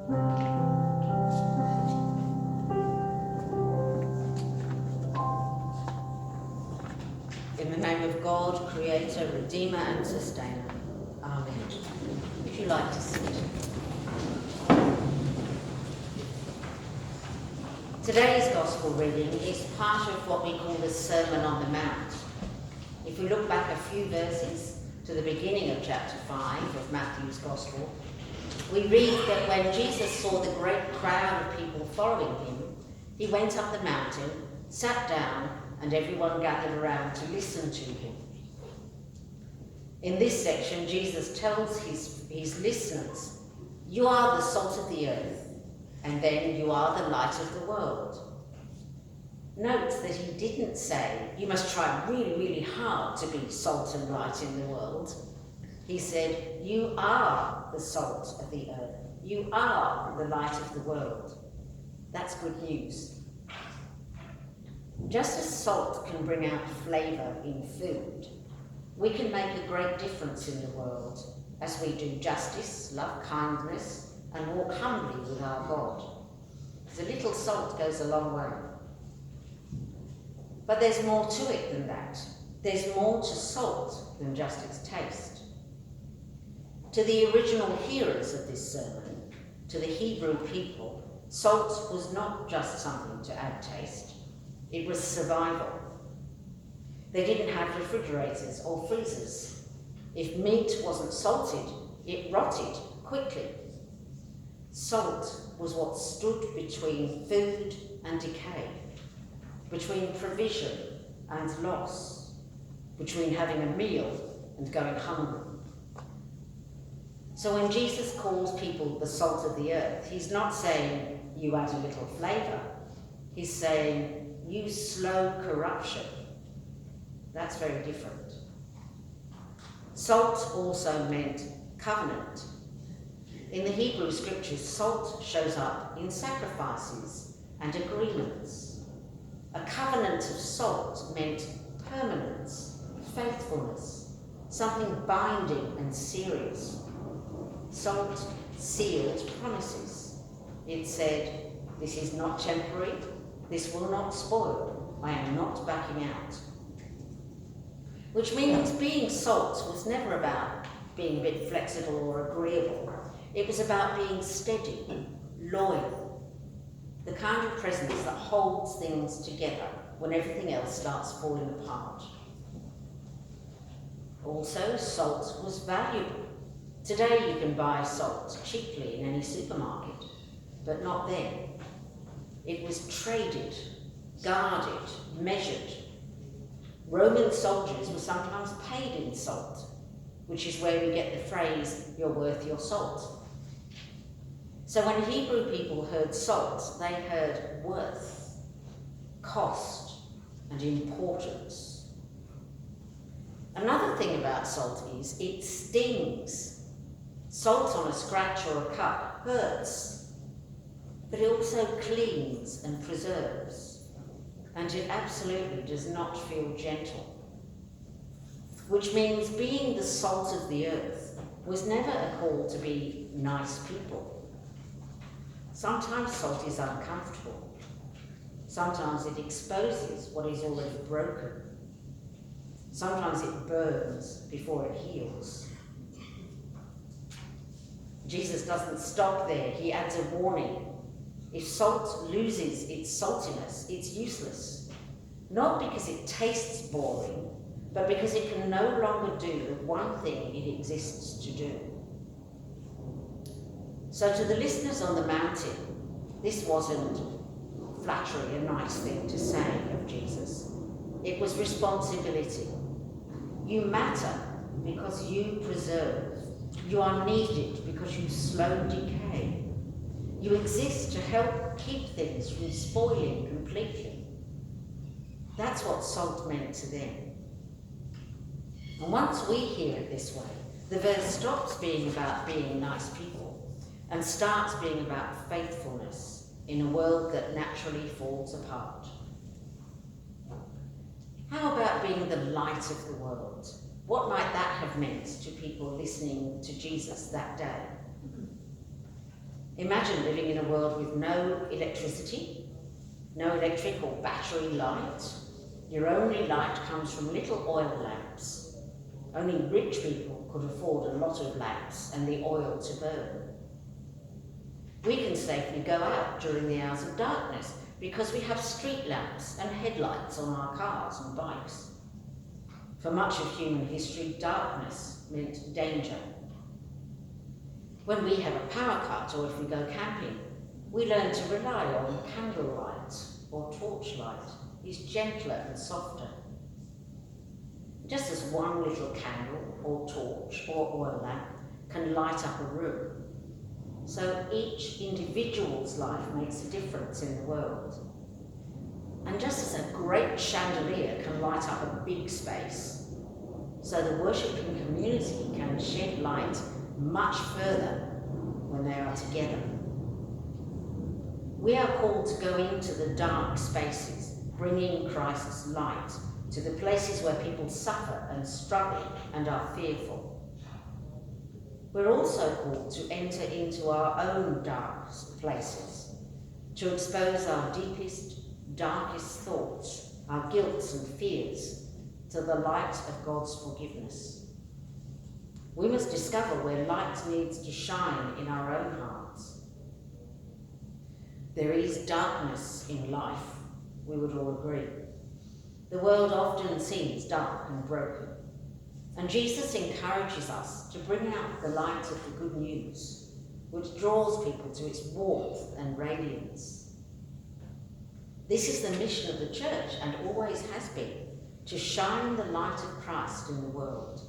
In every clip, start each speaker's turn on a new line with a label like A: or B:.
A: In the name of God, Creator, Redeemer and Sustainer. Amen. Would you like to sit? Today's Gospel reading is part of what we call the Sermon on the Mount. If we look back a few verses to the beginning of chapter 5 of Matthew's Gospel, we read that when Jesus saw the great crowd of people following him, he went up the mountain, sat down, and everyone gathered around to listen to him. In this section, Jesus tells his listeners, "You are the salt of the earth, and then you are the light of the world." Note that he didn't say, "You must try really, really hard to be salt and light in the world." He said, "You are the salt of the earth. You are the light of the world." That's good news. Just as salt can bring out flavour in food, we can make a great difference in the world as we do justice, love kindness, and walk humbly with our God. A little salt goes a long way. But there's more to it than that. There's more to salt than just its taste. To the original hearers of this sermon, to the Hebrew people, salt was not just something to add taste. It was survival. They didn't have refrigerators or freezers. If meat wasn't salted, it rotted quickly. Salt was what stood between food and decay, between provision and loss, between having a meal and going hungry. So when Jesus calls people the salt of the earth, he's not saying you add a little flavour. He's saying you slow corruption. That's very different. Salt also meant covenant. In the Hebrew scriptures, salt shows up in sacrifices and agreements. A covenant of salt meant permanence, faithfulness, something binding and serious. Salt sealed promises. It said, "This is not temporary. This will not spoil. I am not backing out." Which means being salt was never about being a bit flexible or agreeable. It was about being steady, loyal, the kind of presence that holds things together when everything else starts falling apart. Also, salt was valuable. Today you can buy salt cheaply in any supermarket, but not then. It was traded, guarded, measured. Roman soldiers were sometimes paid in salt, which is where we get the phrase, "You're worth your salt." So when Hebrew people heard salt, they heard worth, cost, and importance. Another thing about salt is it stings. Salt on a scratch or a cut hurts, but it also cleans and preserves, and it absolutely does not feel gentle. Which means being the salt of the earth was never a call to be nice people. Sometimes salt is uncomfortable. Sometimes it exposes what is already broken. Sometimes it burns before it heals. Jesus doesn't stop there. He adds a warning. If salt loses its saltiness, it's useless. Not because it tastes boring, but because it can no longer do the one thing it exists to do. So to the listeners on the mountain, this wasn't flattery, a nice thing to say of Jesus. It was responsibility. You matter because you preserve. You are needed because you slow decay. You exist to help keep things from spoiling completely. That's what salt meant to them. And once we hear it this way, the verse stops being about being nice people and starts being about faithfulness in a world that naturally falls apart. How about being the light of the world? What might that have meant to people listening to Jesus that day? Imagine living in a world with no electricity, no electric or battery light. Your only light comes from little oil lamps. Only rich people could afford a lot of lamps and the oil to burn. We can safely go out during the hours of darkness because we have street lamps and headlights on our cars and bikes. For much of human history, darkness meant danger. When we have a power cut or if we go camping, we learn to rely on candlelight or torchlight. It's gentler and softer. Just as one little candle or torch or oil lamp can light up a room, so each individual's life makes a difference in the world. And just as a great chandelier can light up a big space, so the worshipping community can shed light much further when they are together. We are called to go into the dark spaces, bringing Christ's light to the places where people suffer and struggle and are fearful. We're also called to enter into our own dark places, to expose our deepest, darkest thoughts, our guilts and fears, to the light of God's forgiveness. We must discover where light needs to shine in our own hearts. There is darkness in life, we would all agree. The world often seems dark and broken, and Jesus encourages us to bring out the light of the good news, which draws people to its warmth and radiance. This is the mission of the church, and always has been, to shine the light of Christ in the world.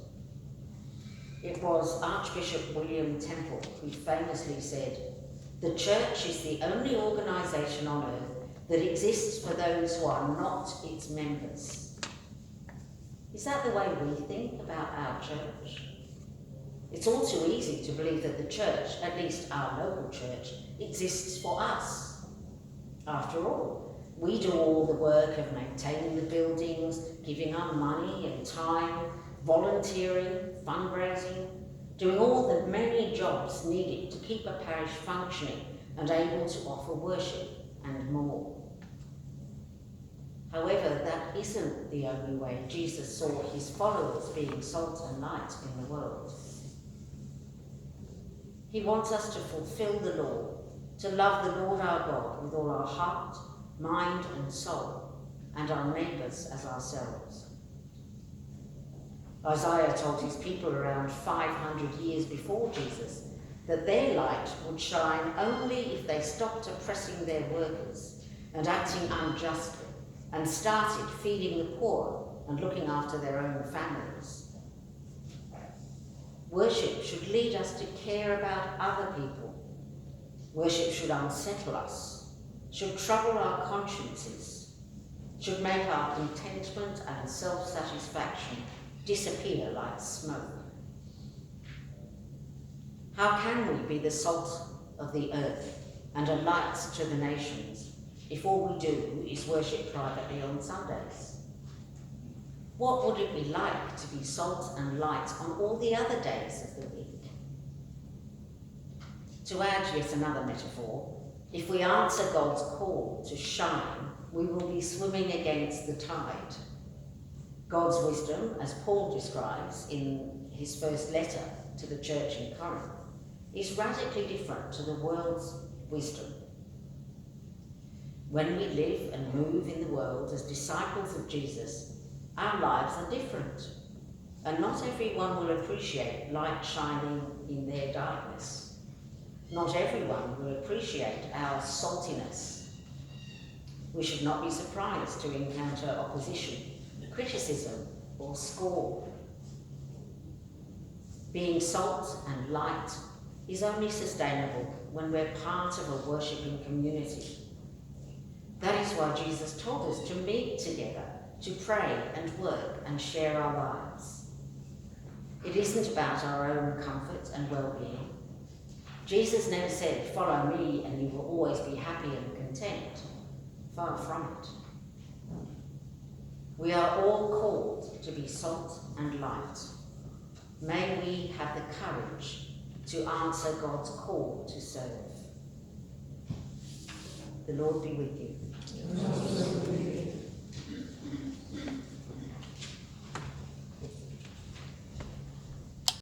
A: It was Archbishop William Temple who famously said, "The church is the only organisation on earth that exists for those who are not its members." Is that the way we think about our church? It's all too easy to believe that the church, at least our local church, exists for us. After all, we do all the work of maintaining the buildings, giving our money and time, volunteering, fundraising, doing all the many jobs needed to keep a parish functioning and able to offer worship and more. However, that isn't the only way Jesus saw his followers being salt and light in the world. He wants us to fulfill the law, to love the Lord our God with all our heart, mind and soul, and our neighbours as ourselves. Isaiah told his people around 500 years before Jesus that their light would shine only if they stopped oppressing their workers and acting unjustly, and started feeding the poor and looking after their own families. Worship should lead us to care about other people. Worship should unsettle us, should trouble our consciences, should make our contentment and self-satisfaction disappear like smoke. How can we be the salt of the earth and a light to the nations if all we do is worship privately on Sundays? What would it be like to be salt and light on all the other days of the week? To add yet another metaphor, if we answer God's call to shine, we will be swimming against the tide. God's wisdom, as Paul describes in his first letter to the church in Corinth, is radically different to the world's wisdom. When we live and move in the world as disciples of Jesus, our lives are different, and not everyone will appreciate light shining in their darkness. Not everyone will appreciate our saltiness. We should not be surprised to encounter opposition, criticism, or scorn. Being salt and light is only sustainable when we're part of a worshipping community. That is why Jesus told us to meet together, to pray and work and share our lives. It isn't about our own comfort and well-being. Jesus never said, "Follow me and you will always be happy and content." Far from it. We are all called to be salt and light. May we have the courage to answer God's call to serve. The Lord be with you.